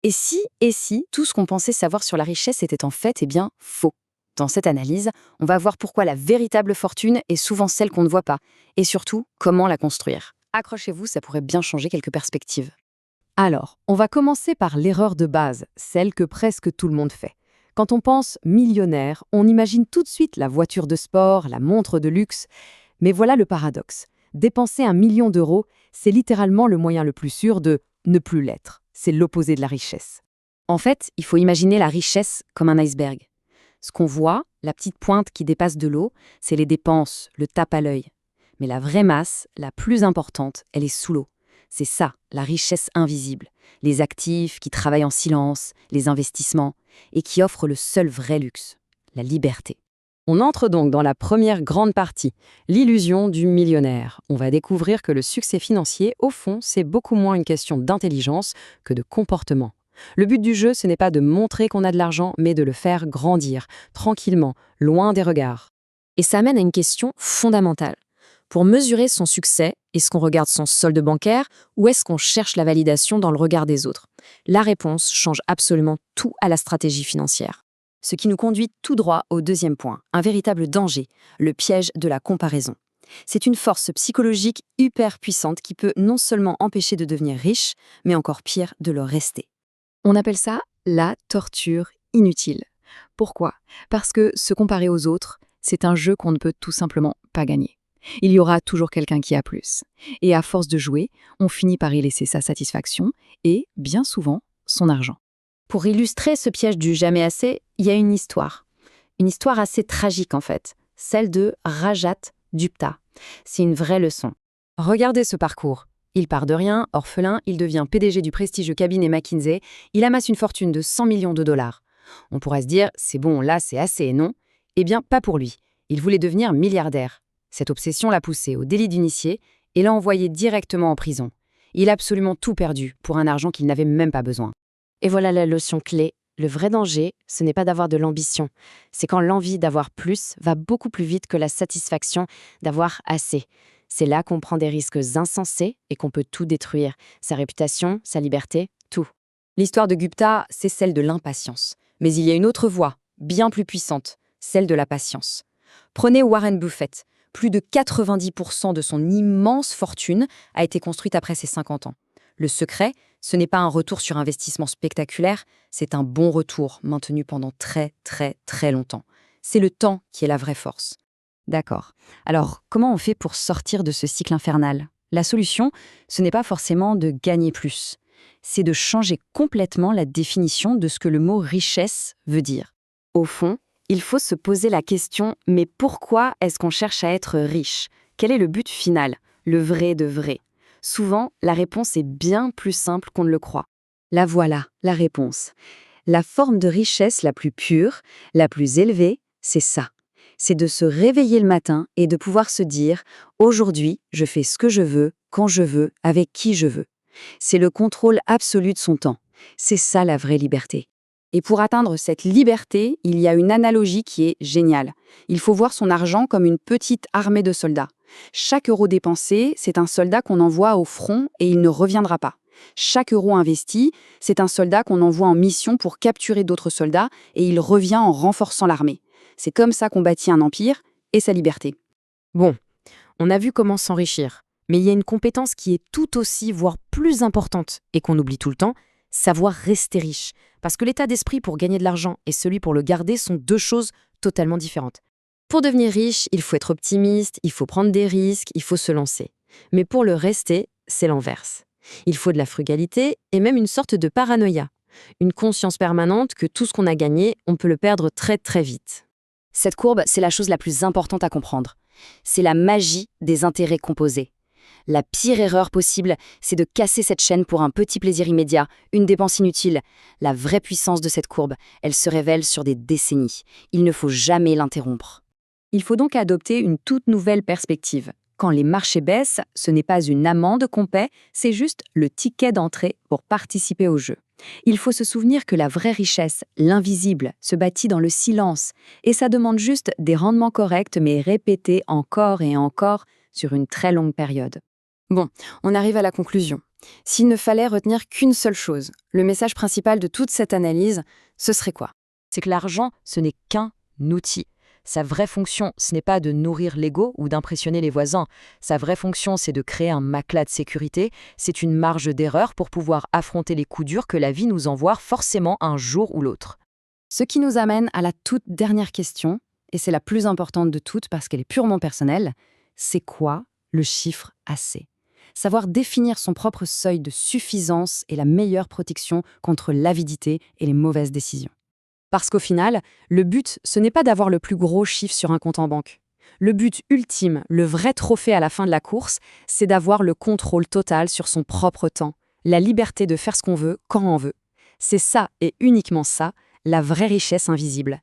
Et si tout ce qu'on pensait savoir sur la richesse était en fait, faux? Dans cette analyse, on va voir pourquoi la véritable fortune est souvent celle qu'on ne voit pas, et surtout, comment la construire. Accrochez-vous, ça pourrait bien changer quelques perspectives. Alors, on va commencer par l'erreur de base, celle que presque tout le monde fait. Quand on pense millionnaire, on imagine tout de suite la voiture de sport, la montre de luxe. Mais voilà le paradoxe. Dépenser 1 million d'euros, c'est littéralement le moyen le plus sûr de ne plus l'être. C'est l'opposé de la richesse. En fait, il faut imaginer la richesse comme un iceberg. Ce qu'on voit, la petite pointe qui dépasse de l'eau, c'est les dépenses, le tape à l'œil. Mais la vraie masse, la plus importante, elle est sous l'eau. C'est ça, la richesse invisible. Les actifs qui travaillent en silence, les investissements, et qui offrent le seul vrai luxe, la liberté. On entre donc dans la première grande partie, l'illusion du millionnaire. On va découvrir que le succès financier, au fond, c'est beaucoup moins une question d'intelligence que de comportement. Le but du jeu, ce n'est pas de montrer qu'on a de l'argent, mais de le faire grandir, tranquillement, loin des regards. Et ça amène à une question fondamentale. Pour mesurer son succès, est-ce qu'on regarde son solde bancaire ou est-ce qu'on cherche la validation dans le regard des autres? La réponse change absolument tout à la stratégie financière. Ce qui nous conduit tout droit au deuxième point, un véritable danger, le piège de la comparaison. C'est une force psychologique hyper puissante qui peut non seulement empêcher de devenir riche, mais encore pire, de le rester. On appelle ça la torture inutile. Pourquoi? Parce que se comparer aux autres, c'est un jeu qu'on ne peut tout simplement pas gagner. Il y aura toujours quelqu'un qui a plus. Et à force de jouer, on finit par y laisser sa satisfaction et, bien souvent, son argent. Pour illustrer ce piège du jamais assez, il y a une histoire. Une histoire assez tragique en fait, celle de Rajat Gupta. C'est une vraie leçon. Regardez ce parcours. Il part de rien, orphelin, il devient PDG du prestigieux cabinet McKinsey, il amasse une fortune de 100 millions de dollars. On pourrait se dire, c'est bon, là c'est assez, non? Eh bien, pas pour lui. Il voulait devenir milliardaire. Cette obsession l'a poussé au délit d'initié et l'a envoyé directement en prison. Il a absolument tout perdu pour un argent qu'il n'avait même pas besoin. Et voilà la leçon clé. Le vrai danger, ce n'est pas d'avoir de l'ambition. C'est quand l'envie d'avoir plus va beaucoup plus vite que la satisfaction d'avoir assez. C'est là qu'on prend des risques insensés et qu'on peut tout détruire. Sa réputation, sa liberté, tout. L'histoire de Gupta, c'est celle de l'impatience. Mais il y a une autre voie, bien plus puissante, celle de la patience. Prenez Warren Buffett. Plus de 90% de son immense fortune a été construite après ses 50 ans. Le secret, ce n'est pas un retour sur investissement spectaculaire, c'est un bon retour maintenu pendant très très très longtemps. C'est le temps qui est la vraie force. D'accord. Alors, comment on fait pour sortir de ce cycle infernal? La solution, ce n'est pas forcément de gagner plus. C'est de changer complètement la définition de ce que le mot richesse veut dire. Au fond, il faut se poser la question, mais pourquoi est-ce qu'on cherche à être riche? Quel est le but final? Le vrai de vrai? Souvent, la réponse est bien plus simple qu'on ne le croit. La voilà, la réponse. La forme de richesse la plus pure, la plus élevée, c'est ça. C'est de se réveiller le matin et de pouvoir se dire « Aujourd'hui, je fais ce que je veux, quand je veux, avec qui je veux ». C'est le contrôle absolu de son temps. C'est ça la vraie liberté. Et pour atteindre cette liberté, il y a une analogie qui est géniale. Il faut voir son argent comme une petite armée de soldats. Chaque euro dépensé, c'est un soldat qu'on envoie au front et il ne reviendra pas. Chaque euro investi, c'est un soldat qu'on envoie en mission pour capturer d'autres soldats et il revient en renforçant l'armée. C'est comme ça qu'on bâtit un empire et sa liberté. Bon, on a vu comment s'enrichir, mais il y a une compétence qui est tout aussi, voire plus importante et qu'on oublie tout le temps, savoir rester riche. Parce que l'état d'esprit pour gagner de l'argent et celui pour le garder sont deux choses totalement différentes. Pour devenir riche, il faut être optimiste, il faut prendre des risques, il faut se lancer. Mais pour le rester, c'est l'inverse. Il faut de la frugalité et même une sorte de paranoïa. Une conscience permanente que tout ce qu'on a gagné, on peut le perdre très très vite. Cette courbe, c'est la chose la plus importante à comprendre. C'est la magie des intérêts composés. La pire erreur possible, c'est de casser cette chaîne pour un petit plaisir immédiat, une dépense inutile. La vraie puissance de cette courbe, elle se révèle sur des décennies. Il ne faut jamais l'interrompre. Il faut donc adopter une toute nouvelle perspective. Quand les marchés baissent, ce n'est pas une amende qu'on paie, c'est juste le ticket d'entrée pour participer au jeu. Il faut se souvenir que la vraie richesse, l'invisible, se bâtit dans le silence. Et ça demande juste des rendements corrects, mais répétés encore et encore sur une très longue période. Bon, on arrive à la conclusion. S'il ne fallait retenir qu'une seule chose, le message principal de toute cette analyse, ce serait quoi? C'est que l'argent, ce n'est qu'un outil. Sa vraie fonction, ce n'est pas de nourrir l'ego ou d'impressionner les voisins. Sa vraie fonction, c'est de créer un matelas de sécurité. C'est une marge d'erreur pour pouvoir affronter les coups durs que la vie nous envoie forcément un jour ou l'autre. Ce qui nous amène à la toute dernière question, et c'est la plus importante de toutes parce qu'elle est purement personnelle, c'est quoi le chiffre assez? Savoir définir son propre seuil de suffisance est la meilleure protection contre l'avidité et les mauvaises décisions. Parce qu'au final, le but, ce n'est pas d'avoir le plus gros chiffre sur un compte en banque. Le but ultime, le vrai trophée à la fin de la course, c'est d'avoir le contrôle total sur son propre temps, la liberté de faire ce qu'on veut, quand on veut. C'est ça, et uniquement ça, la vraie richesse invisible.